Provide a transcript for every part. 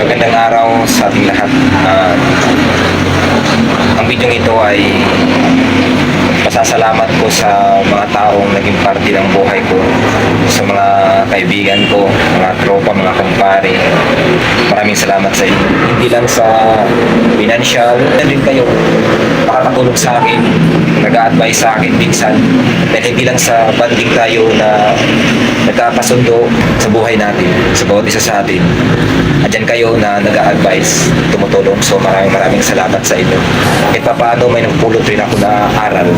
Magandang araw sa ating lahat. Ang video ito ay pasasalamat ko sa mga taong naging parte ng buhay ko, sa mga kaibigan ko, mga tropa, mga kumpare. Maraming salamat sa inyo. Hindi lang sa financial, din kayo makakatulong sa akin, nag-a-advise sa akin minsan. Dahil hindi lang sa banding tayo na nagkakasundo sa buhay natin, sa bawat isa sa atin. Andyan kayo na nag-a-advise, tumutulong. So maraming salamat sa inyo. Kahit pa paano may nagpulot rin ako na aral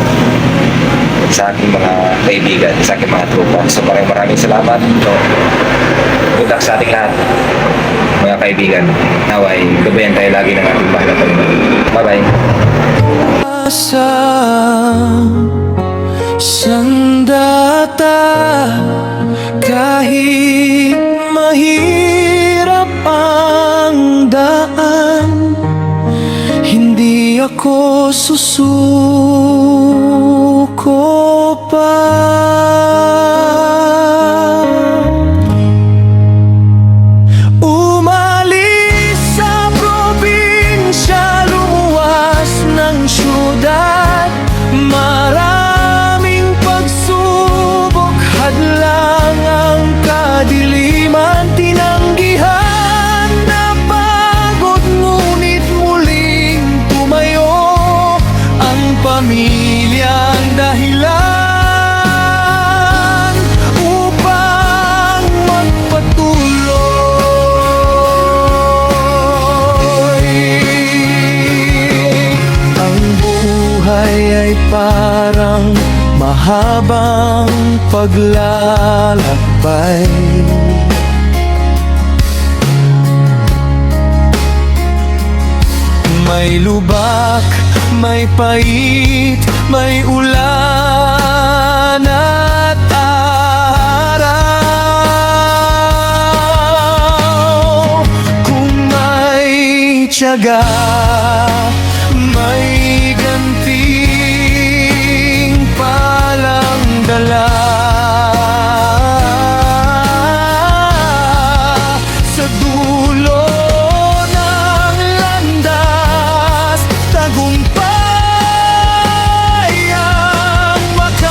sa aking mga kaibigan, sa aking mga tropa. So maraming salamat. So, good luck sa ating lahat, mga kaibigan. Naway, gabayan tayo lagi ng ating mahal na Panginoon. Bye-bye. Sandata, kahit mahirap ang daan, hindi ako susuko pa. Umalis sa probinsya, lumuwas ng syudad. Maraming pagsubok, hadlang ang kadiliman. Tinanggihan na pagod, ngunit muling tumayo ang pamilyang dahilan upang magpatuloy. Ang buhay ay parang mahabang paglalakbay. May lubak, may pait, may ulan at araw. Kung may tiyaga, may ganting palang dala. Sa dulo ng landas, tagumpay ang makamit.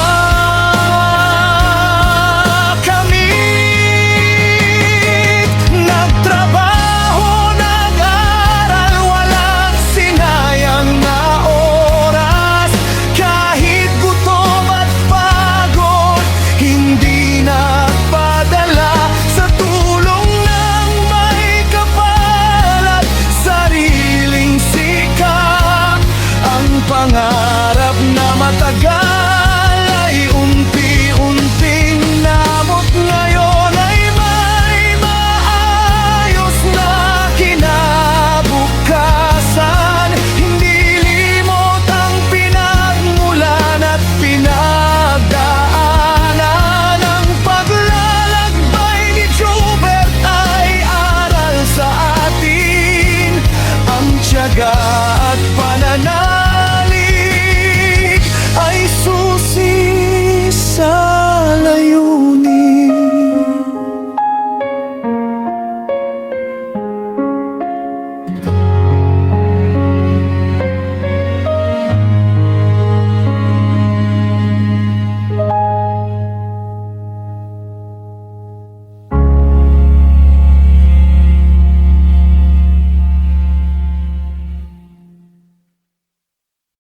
Nagtrabaho, nag-aral, walang sinayang na oras. Kahit gutom at pagod, hindi nagpadala. Sa tulong ng may kapal at sariling sikap, ang pangarap na matagal ay unti-unting namot. Ngayon ay may maayos na kinabukasan. Hindi limot ang pinagmulan at pinagdaanan. Ang paglalakbay ni Joubert ay aral sa atin. Ang tiyaga